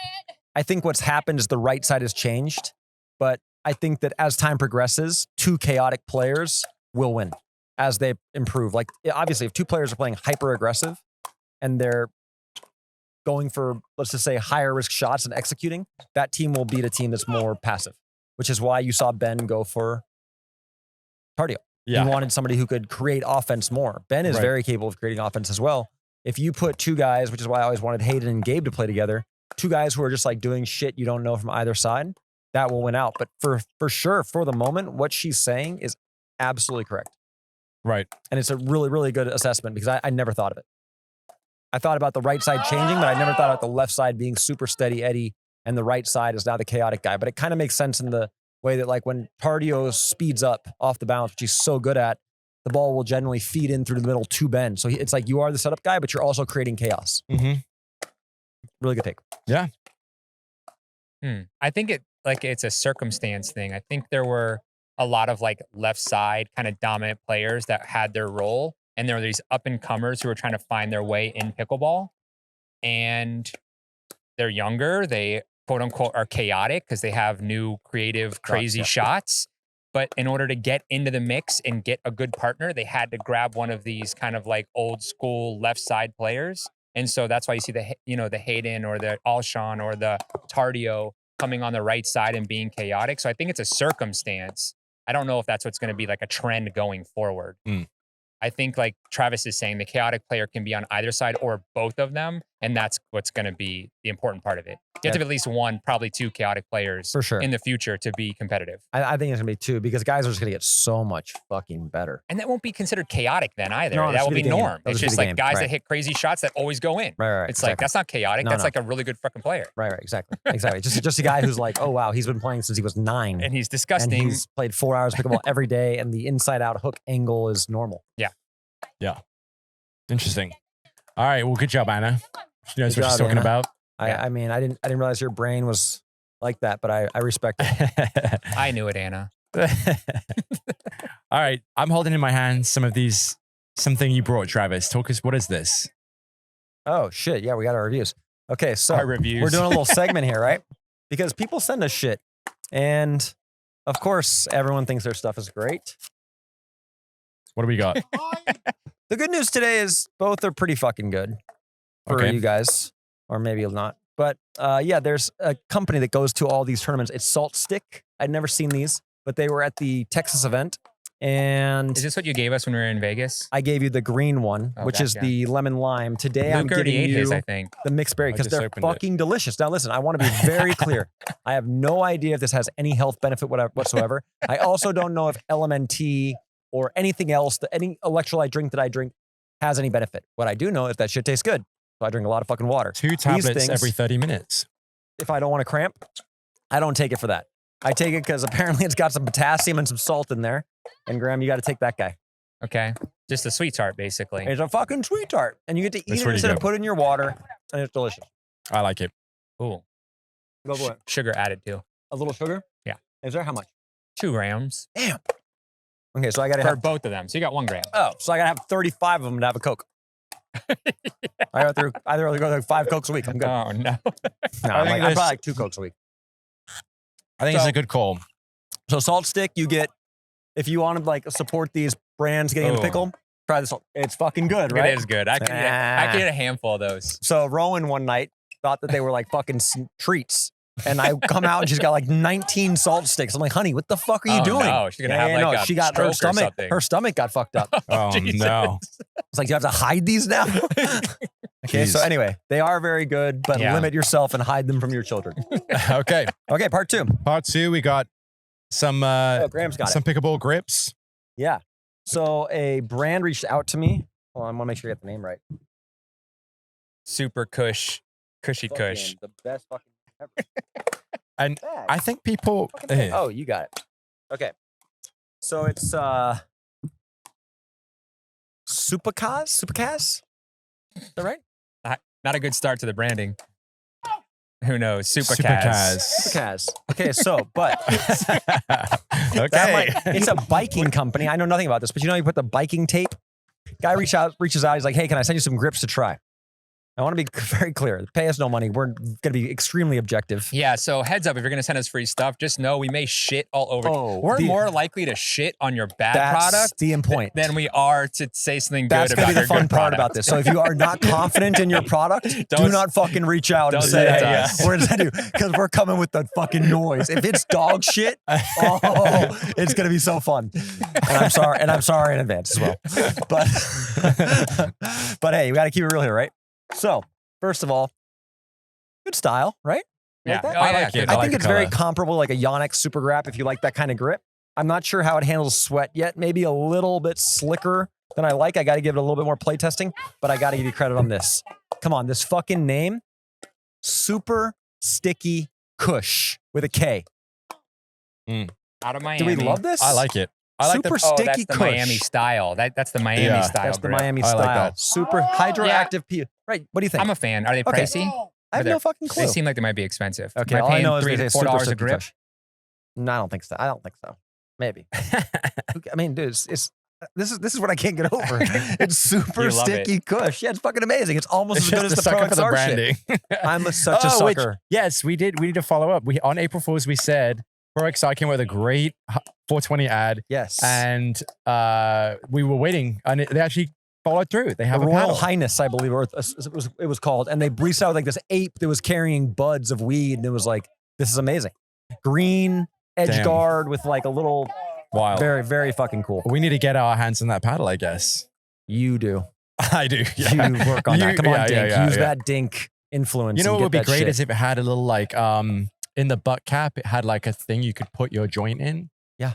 [SPEAKER 3] I think what's happened is the right side has changed, but I think that as time progresses, two chaotic players will win as they improve. Like obviously, if two players are playing hyper aggressive and they're going for, let's just say, higher risk shots and executing, that team will beat a team that's more passive, which is why you saw Ben go for cardio.
[SPEAKER 1] Yeah.
[SPEAKER 3] He wanted somebody who could create offense more. Ben is very capable of creating offense as well. If you put two guys, which is why I always wanted Hayden and Gabe to play together, two guys who are just like doing shit you don't know from either side, that will win out. But for sure, for the moment, what she's saying is absolutely correct.
[SPEAKER 1] Right.
[SPEAKER 3] And it's a really, really good assessment because I never thought of it. I thought about the right side changing, but I never thought about the left side being super steady Eddie and the right side is now the chaotic guy. But it kind of makes sense in the way that like when cardio speeds up off the bounce, which he's so good at, the ball will generally feed in through the middle to Ben. So it's like you are the setup guy, but you're also creating chaos.
[SPEAKER 1] Mm-hmm.
[SPEAKER 3] Really good take.
[SPEAKER 1] Yeah.
[SPEAKER 2] I think it's a circumstance thing. I think there were a lot of like left side kind of dominant players that had their role. And there were these up and comers who were trying to find their way in pickleball. And they're younger. They quote unquote are chaotic because they have new creative, crazy shots. But in order to get into the mix and get a good partner, they had to grab one of these kind of like old school left side players. And so that's why you see the Hayden or the Alshon or the Tardio coming on the right side and being chaotic. So I think it's a circumstance. I don't know if that's what's going to be like a trend going forward. I think like Travis is saying, the chaotic player can be on either side or both of them. And that's what's going to be the important part of it. You have to have at least one, probably two chaotic players
[SPEAKER 3] for sure
[SPEAKER 2] in the future to be competitive.
[SPEAKER 3] I think it's going to be two because guys are just going to get so much fucking better.
[SPEAKER 2] And that won't be considered chaotic then either.
[SPEAKER 3] No,
[SPEAKER 2] that will be norm. It's just like guys
[SPEAKER 3] right.
[SPEAKER 2] that hit crazy shots that always go in.
[SPEAKER 3] Right.
[SPEAKER 2] It's like, that's not chaotic. That's like a really good fucking player.
[SPEAKER 3] Right. Exactly. Just a guy who's like, oh, wow, he's been playing since he was 9.
[SPEAKER 2] And he's disgusting.
[SPEAKER 3] And he's played 4 hours pickleball every day. And the inside out hook angle is normal.
[SPEAKER 1] Yeah. Interesting. All right. Well, good job, Anna. She knows
[SPEAKER 3] Good
[SPEAKER 1] what she's
[SPEAKER 3] job,
[SPEAKER 1] talking
[SPEAKER 3] Anna.
[SPEAKER 1] about.
[SPEAKER 3] I mean, I didn't realize your brain was like that, but I respect it.
[SPEAKER 2] I knew it, Anna.
[SPEAKER 1] All right. I'm holding in my hands something you brought, Travis. Talk us, what is this?
[SPEAKER 3] Oh, shit. Yeah, we got our reviews. Okay, so
[SPEAKER 1] Our reviews.
[SPEAKER 3] we're doing a little segment here, right? Because people send us shit. And of course, everyone thinks their stuff is great.
[SPEAKER 1] What do we got?
[SPEAKER 3] The good news today is both are pretty fucking good for you guys, or maybe not. But yeah, there's a company that goes to all these tournaments. It's Salt Stick. I'd never seen these, but they were at the Texas event. And
[SPEAKER 2] is this what you gave us when we were in Vegas?
[SPEAKER 3] I gave you the green one, which is the lemon lime. Today
[SPEAKER 2] Luke
[SPEAKER 3] I'm giving you
[SPEAKER 2] his, I think.
[SPEAKER 3] the mixed berry because they're fucking delicious. Now listen, I want to be very clear. I have no idea if this has any health benefit whatsoever. I also don't know if LMNT or anything else, any electrolyte drink that I drink has any benefit. What I do know is that shit tastes good. So I drink a lot of fucking water.
[SPEAKER 1] 2 tablets every 30 minutes.
[SPEAKER 3] If I don't want to cramp, I don't take it for that. I take it because apparently it's got some potassium and some salt in there. And Graham, you got to take that guy.
[SPEAKER 2] Okay. Just a sweet tart, basically.
[SPEAKER 3] It's a fucking sweet tart. And you get to eat it instead of put it in your water. And it's delicious.
[SPEAKER 1] I like it.
[SPEAKER 2] Ooh.
[SPEAKER 3] Go for it.
[SPEAKER 2] Sugar added too.
[SPEAKER 3] A little sugar?
[SPEAKER 2] Yeah.
[SPEAKER 3] Is there how much?
[SPEAKER 2] 2 grams.
[SPEAKER 3] Damn. Okay, so I got to
[SPEAKER 2] have both of them. So you got 1 gram.
[SPEAKER 3] Oh, so I got to have 35 of them to have a Coke. I go through 5 Cokes a week. I'm good.
[SPEAKER 2] Oh, no.
[SPEAKER 3] I'm probably like 2 Cokes a week.
[SPEAKER 1] I think it's a good call.
[SPEAKER 3] So Salt Stick, you get, if you want to like support these brands getting in the pickle, try this. It's fucking good, right?
[SPEAKER 2] It is good. I can eat a handful of those.
[SPEAKER 3] So Rowan one night thought that they were like fucking treats. And I come out and she's got like 19 Salt Sticks. I'm like, honey, what the fuck are you doing?
[SPEAKER 2] No, she's gonna have like a
[SPEAKER 3] she got her stomach. Her stomach got fucked up.
[SPEAKER 1] Oh no!
[SPEAKER 3] It's like, you have to hide these now. Okay, so anyway, they are very good, but limit yourself and hide them from your children.
[SPEAKER 1] Okay,
[SPEAKER 3] part 2.
[SPEAKER 1] Part 2, we got some
[SPEAKER 3] Graham's got
[SPEAKER 1] some pickleball grips.
[SPEAKER 3] Yeah. So a brand reached out to me. Hold on, I want to make sure I get the name right.
[SPEAKER 2] Super Kush, Cushy Kush.
[SPEAKER 3] The best fucking ever.
[SPEAKER 1] And I think people.
[SPEAKER 3] Oh, you got it. Okay. So it's Supercaz? Is that right?
[SPEAKER 2] Not a good start to the branding. Who knows? Supercaz. Okay, so, but
[SPEAKER 1] okay,
[SPEAKER 3] it's a biking company. I know nothing about this, but you put the biking tape. Guy reaches out. He's like, "Hey, can I send you some grips to try?" I want to be very clear. Pay us no money. We're going to be extremely objective.
[SPEAKER 2] Yeah, so heads up, if you're going to send us free stuff, just know we may shit all over. We're more likely to shit on your bad product
[SPEAKER 3] That's the point.
[SPEAKER 2] than we are to say something
[SPEAKER 3] That's
[SPEAKER 2] good about
[SPEAKER 3] gonna be
[SPEAKER 2] your
[SPEAKER 3] the fun
[SPEAKER 2] good
[SPEAKER 3] part
[SPEAKER 2] product.
[SPEAKER 3] about this. So if you are not confident in your product, do not fucking reach out and
[SPEAKER 2] don't
[SPEAKER 3] say,
[SPEAKER 2] send it to
[SPEAKER 3] hey,
[SPEAKER 2] us.
[SPEAKER 3] we're going to send you, because we're coming with the fucking noise. If it's dog shit, it's going to be so fun. And I'm sorry in advance as well. But hey, we got to keep it real here, right? So first of all, good style, right?
[SPEAKER 2] Yeah.
[SPEAKER 3] Like that?
[SPEAKER 2] Oh,
[SPEAKER 1] I
[SPEAKER 2] yeah,
[SPEAKER 1] like it.
[SPEAKER 2] good.
[SPEAKER 3] I
[SPEAKER 1] like
[SPEAKER 3] think
[SPEAKER 1] the
[SPEAKER 3] it's very
[SPEAKER 1] color.
[SPEAKER 3] comparable, like a Yonex Super Grip, if you like that kind of grip. I'm not sure how it handles sweat yet. Maybe a little bit slicker than I like. I got to give it a little bit more play testing, but I got to give you credit on this. Come on, this fucking name, Super Sticky Kush with a K.
[SPEAKER 2] Out of Miami.
[SPEAKER 3] Do we love this?
[SPEAKER 1] I like it. I like
[SPEAKER 3] Super
[SPEAKER 1] the.
[SPEAKER 2] Oh,
[SPEAKER 3] Sticky
[SPEAKER 2] that's the
[SPEAKER 3] Kush.
[SPEAKER 2] Miami style. That's the Miami
[SPEAKER 1] Yeah.
[SPEAKER 2] style.
[SPEAKER 3] That's the
[SPEAKER 2] grip.
[SPEAKER 3] Miami
[SPEAKER 1] I like
[SPEAKER 3] style.
[SPEAKER 1] that.
[SPEAKER 3] Super hydroactive pea. Right. What do you think?
[SPEAKER 2] I'm a fan. Are they
[SPEAKER 3] Okay.
[SPEAKER 2] pricey?
[SPEAKER 3] I have no fucking clue.
[SPEAKER 2] They seem like they might be expensive.
[SPEAKER 3] Okay,
[SPEAKER 2] Am
[SPEAKER 3] all I
[SPEAKER 2] paying
[SPEAKER 3] know is
[SPEAKER 2] $3
[SPEAKER 3] they
[SPEAKER 2] to
[SPEAKER 3] say
[SPEAKER 2] $4
[SPEAKER 3] Super
[SPEAKER 2] a
[SPEAKER 3] Sticky
[SPEAKER 2] grip.
[SPEAKER 3] Kush. No, I don't think so. I don't think so. Maybe. I mean, dude, this is what I can't get over. It's Super
[SPEAKER 2] You love
[SPEAKER 3] Sticky Kush. Yeah, it's fucking amazing. It's almost
[SPEAKER 1] It's
[SPEAKER 3] as good
[SPEAKER 1] just
[SPEAKER 3] as
[SPEAKER 1] the
[SPEAKER 3] the Pro
[SPEAKER 1] sucker for the
[SPEAKER 3] XR shit.
[SPEAKER 1] branding.
[SPEAKER 3] I'm such a
[SPEAKER 1] which-
[SPEAKER 3] sucker.
[SPEAKER 1] yes, we did. We need to follow up. We on April Fools we said Pro XR came with a great 420 ad,
[SPEAKER 3] Yes.
[SPEAKER 1] and we were waiting, and they actually followed through. They have
[SPEAKER 3] the
[SPEAKER 1] a
[SPEAKER 3] Royal
[SPEAKER 1] paddle.
[SPEAKER 3] Highness, I believe, or it was called, and they breached out like this ape that was carrying buds of weed, and it was like, this is amazing. Green edge
[SPEAKER 1] Damn.
[SPEAKER 3] guard with like a little,
[SPEAKER 1] Wild.
[SPEAKER 3] very, very fucking cool.
[SPEAKER 1] We need to get our hands on that paddle, I guess.
[SPEAKER 3] You do.
[SPEAKER 1] I do. Yeah.
[SPEAKER 3] You work on that.
[SPEAKER 1] You-
[SPEAKER 3] Come on,
[SPEAKER 1] yeah,
[SPEAKER 3] Dink.
[SPEAKER 1] yeah,
[SPEAKER 3] Use
[SPEAKER 1] yeah.
[SPEAKER 3] that Dink influence.
[SPEAKER 1] You know
[SPEAKER 3] and
[SPEAKER 1] what
[SPEAKER 3] get
[SPEAKER 1] would be
[SPEAKER 3] that
[SPEAKER 1] great
[SPEAKER 3] shit.
[SPEAKER 1] is if it had a little like in the butt cap, it had like a thing you could put your joint in.
[SPEAKER 3] Yeah.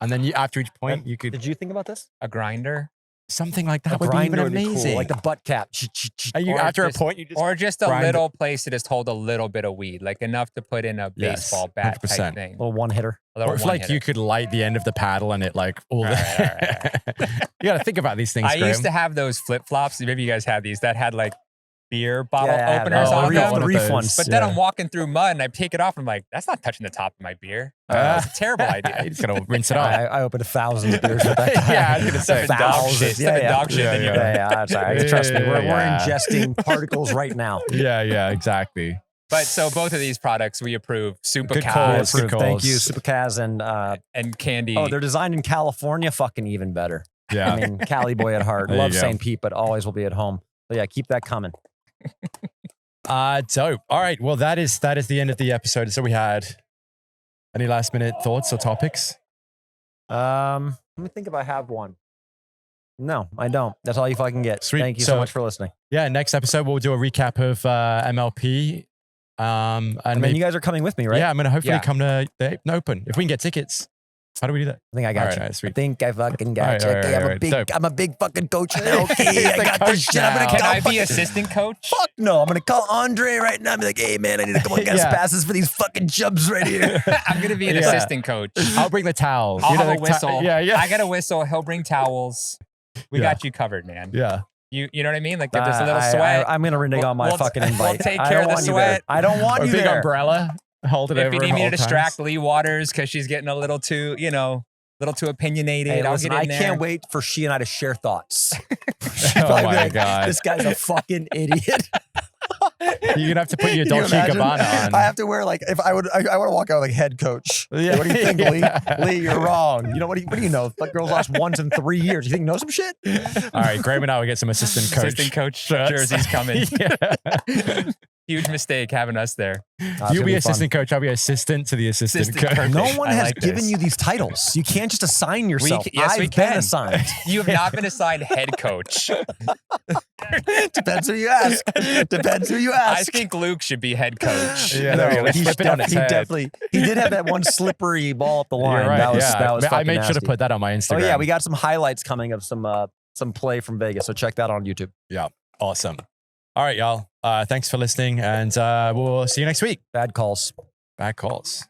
[SPEAKER 1] And then after each point, you could
[SPEAKER 3] Did you think about this?
[SPEAKER 2] A grinder.
[SPEAKER 1] something like that
[SPEAKER 3] A
[SPEAKER 1] would be even
[SPEAKER 3] grinder would be
[SPEAKER 1] amazing.
[SPEAKER 3] cool, like the butt cap.
[SPEAKER 1] Are you
[SPEAKER 2] or
[SPEAKER 1] after
[SPEAKER 2] just-
[SPEAKER 1] a point you just
[SPEAKER 2] Or just a
[SPEAKER 1] grind it.
[SPEAKER 2] little place to just hold a little bit of weed, like enough to put in a
[SPEAKER 1] Yes,
[SPEAKER 2] baseball bat
[SPEAKER 1] 100%.
[SPEAKER 2] type thing.
[SPEAKER 3] Little one hitter.
[SPEAKER 2] A little
[SPEAKER 1] Or if
[SPEAKER 2] one
[SPEAKER 1] like
[SPEAKER 2] hitter.
[SPEAKER 1] you could light the end of the paddle and it like all the.
[SPEAKER 2] All
[SPEAKER 1] You got to think about these things.
[SPEAKER 2] I used
[SPEAKER 1] Graham.
[SPEAKER 2] to have those flip flops. Maybe you guys had these that had like beer bottle
[SPEAKER 3] Yeah, I have
[SPEAKER 2] openers
[SPEAKER 3] those.
[SPEAKER 1] Oh,
[SPEAKER 2] on
[SPEAKER 1] we got
[SPEAKER 2] them.
[SPEAKER 1] one of
[SPEAKER 3] reef
[SPEAKER 1] those.
[SPEAKER 3] ones.
[SPEAKER 2] But then
[SPEAKER 1] Yeah.
[SPEAKER 2] I'm walking through mud and I take it off. And I'm like, that's not touching the top of my beer.
[SPEAKER 1] Ah.
[SPEAKER 2] It's a terrible idea.
[SPEAKER 1] You just gotta rinse it off.
[SPEAKER 3] I opened 1,000 beers with that.
[SPEAKER 1] Yeah, I was gonna say.
[SPEAKER 2] Stuff in dog shit. Stuff in dog shit.
[SPEAKER 1] Yeah,
[SPEAKER 2] then you're
[SPEAKER 1] yeah.
[SPEAKER 3] Yeah, that's all right. Trust me, we're
[SPEAKER 1] Yeah.
[SPEAKER 3] ingesting particles right now.
[SPEAKER 1] Yeah, exactly.
[SPEAKER 2] But so both of these products we approve. Super
[SPEAKER 1] Good
[SPEAKER 2] Kaz
[SPEAKER 1] calls. Good
[SPEAKER 3] Thank
[SPEAKER 1] calls.
[SPEAKER 3] you, Supercaz
[SPEAKER 2] and Candy.
[SPEAKER 3] oh, they're designed in California. Fucking even better.
[SPEAKER 1] Yeah.
[SPEAKER 3] I mean, Cali boy at heart.
[SPEAKER 1] There you
[SPEAKER 3] Love
[SPEAKER 1] go.
[SPEAKER 3] St. Pete, but always will be at home. So yeah, keep that coming.
[SPEAKER 1] Dope. All right. Well, that is the end of the episode. So we had any last minute thoughts or topics?
[SPEAKER 3] Let me think if I have one. No, I don't. That's all you fucking get.
[SPEAKER 1] Sweet.
[SPEAKER 3] Thank you so
[SPEAKER 1] So-
[SPEAKER 3] much for listening.
[SPEAKER 1] Yeah. Next episode we'll do a recap of MLP. And
[SPEAKER 3] I mean,
[SPEAKER 1] maybe,
[SPEAKER 3] you guys are coming with me, right?
[SPEAKER 1] yeah, I'm gonna hopefully
[SPEAKER 2] Yeah.
[SPEAKER 1] come to the Open if we can get tickets. How do we do that?
[SPEAKER 3] I think I got
[SPEAKER 1] All
[SPEAKER 3] you.
[SPEAKER 1] right,
[SPEAKER 3] I
[SPEAKER 1] sweet.
[SPEAKER 3] think I fucking got
[SPEAKER 1] All right,
[SPEAKER 3] you.
[SPEAKER 1] all
[SPEAKER 3] Okay,
[SPEAKER 1] right, all right. Dope.
[SPEAKER 3] I'm a big fucking coach now. Okay,
[SPEAKER 1] He's
[SPEAKER 3] I
[SPEAKER 1] the
[SPEAKER 3] got
[SPEAKER 1] coach
[SPEAKER 3] this shit. I'm gonna
[SPEAKER 1] now.
[SPEAKER 2] Can
[SPEAKER 3] call
[SPEAKER 2] I be
[SPEAKER 3] fucking-
[SPEAKER 2] assistant coach?
[SPEAKER 3] Fuck no. I'm gonna call Andre right now and be like, hey man, I need a couple of gas
[SPEAKER 1] Yeah.
[SPEAKER 3] passes for these fucking chubs right here.
[SPEAKER 2] I'm gonna be an
[SPEAKER 1] Yeah.
[SPEAKER 2] assistant coach.
[SPEAKER 1] I'll bring the towels.
[SPEAKER 2] I'll
[SPEAKER 1] You know,
[SPEAKER 2] have a
[SPEAKER 1] the ta-
[SPEAKER 2] whistle.
[SPEAKER 1] yeah.
[SPEAKER 2] I got a whistle. He'll bring towels. We
[SPEAKER 1] Yeah.
[SPEAKER 2] got you covered, man.
[SPEAKER 1] Yeah.
[SPEAKER 2] You know what I mean? Like if there's a little sweat.
[SPEAKER 3] I'm gonna renege on my
[SPEAKER 2] we'll-
[SPEAKER 3] fucking
[SPEAKER 2] we'll
[SPEAKER 3] invite.
[SPEAKER 2] take
[SPEAKER 3] I
[SPEAKER 2] care
[SPEAKER 3] don't
[SPEAKER 2] of the
[SPEAKER 3] want you there.
[SPEAKER 2] sweat.
[SPEAKER 3] I don't want
[SPEAKER 1] Or a
[SPEAKER 3] you
[SPEAKER 1] big
[SPEAKER 3] there.
[SPEAKER 1] umbrella. Hold it
[SPEAKER 2] If
[SPEAKER 1] over
[SPEAKER 2] you need
[SPEAKER 1] at
[SPEAKER 2] me to
[SPEAKER 1] all
[SPEAKER 2] distract
[SPEAKER 1] times.
[SPEAKER 2] Leigh Waters because she's getting a little too, little too opinionated,
[SPEAKER 3] Hey,
[SPEAKER 2] I'll
[SPEAKER 3] listen,
[SPEAKER 2] get
[SPEAKER 3] I
[SPEAKER 2] in there.
[SPEAKER 3] can't wait for she and I to share thoughts. She'd
[SPEAKER 1] Oh
[SPEAKER 3] probably be
[SPEAKER 1] my
[SPEAKER 3] like,
[SPEAKER 1] God.
[SPEAKER 3] this guy's a fucking idiot.
[SPEAKER 1] You're gonna have to put your
[SPEAKER 3] Can you
[SPEAKER 1] Dolce
[SPEAKER 3] imagine?
[SPEAKER 1] Gabbana on.
[SPEAKER 3] I have to wear like if I want to walk out like head coach.
[SPEAKER 1] Yeah.
[SPEAKER 3] What do you think,
[SPEAKER 1] Yeah.
[SPEAKER 3] Lee? Lee, you're wrong. You know what do you know? Like girls lost once in 3 years. You think you know some shit?
[SPEAKER 1] All right, Graham and I will get some assistant coach.
[SPEAKER 2] Assistant coach
[SPEAKER 1] shirts.
[SPEAKER 2] jerseys coming.
[SPEAKER 1] Yeah.
[SPEAKER 2] Huge mistake having us there.
[SPEAKER 1] You be assistant coach. I'll be assistant to the assistant
[SPEAKER 2] Assistant
[SPEAKER 1] coach.
[SPEAKER 2] coach.
[SPEAKER 3] No one
[SPEAKER 2] I
[SPEAKER 3] has
[SPEAKER 2] like
[SPEAKER 3] given
[SPEAKER 2] this.
[SPEAKER 3] you these titles. You can't just assign yourself.
[SPEAKER 2] yes, we
[SPEAKER 3] I've been
[SPEAKER 2] can.
[SPEAKER 3] assigned.
[SPEAKER 2] You have not been assigned head coach.
[SPEAKER 3] Depends who you ask. Depends who you
[SPEAKER 2] I
[SPEAKER 3] ask.
[SPEAKER 2] think Luke should be head coach.
[SPEAKER 1] Yeah, there we go. Let's
[SPEAKER 3] he
[SPEAKER 1] flip it on its head.
[SPEAKER 3] definitely. He did have that one slippery ball up the line.
[SPEAKER 1] You're right.
[SPEAKER 3] That was
[SPEAKER 1] yeah.
[SPEAKER 3] that was
[SPEAKER 1] I
[SPEAKER 3] fucking
[SPEAKER 1] made sure to
[SPEAKER 3] nasty.
[SPEAKER 1] put that on my
[SPEAKER 3] Oh
[SPEAKER 1] Instagram.
[SPEAKER 3] yeah, we got some highlights coming of some play from Vegas. So check that out on YouTube.
[SPEAKER 1] Awesome. All right, y'all. Thanks for listening, and we'll see you next week.
[SPEAKER 3] Bad calls.
[SPEAKER 1] Bad calls.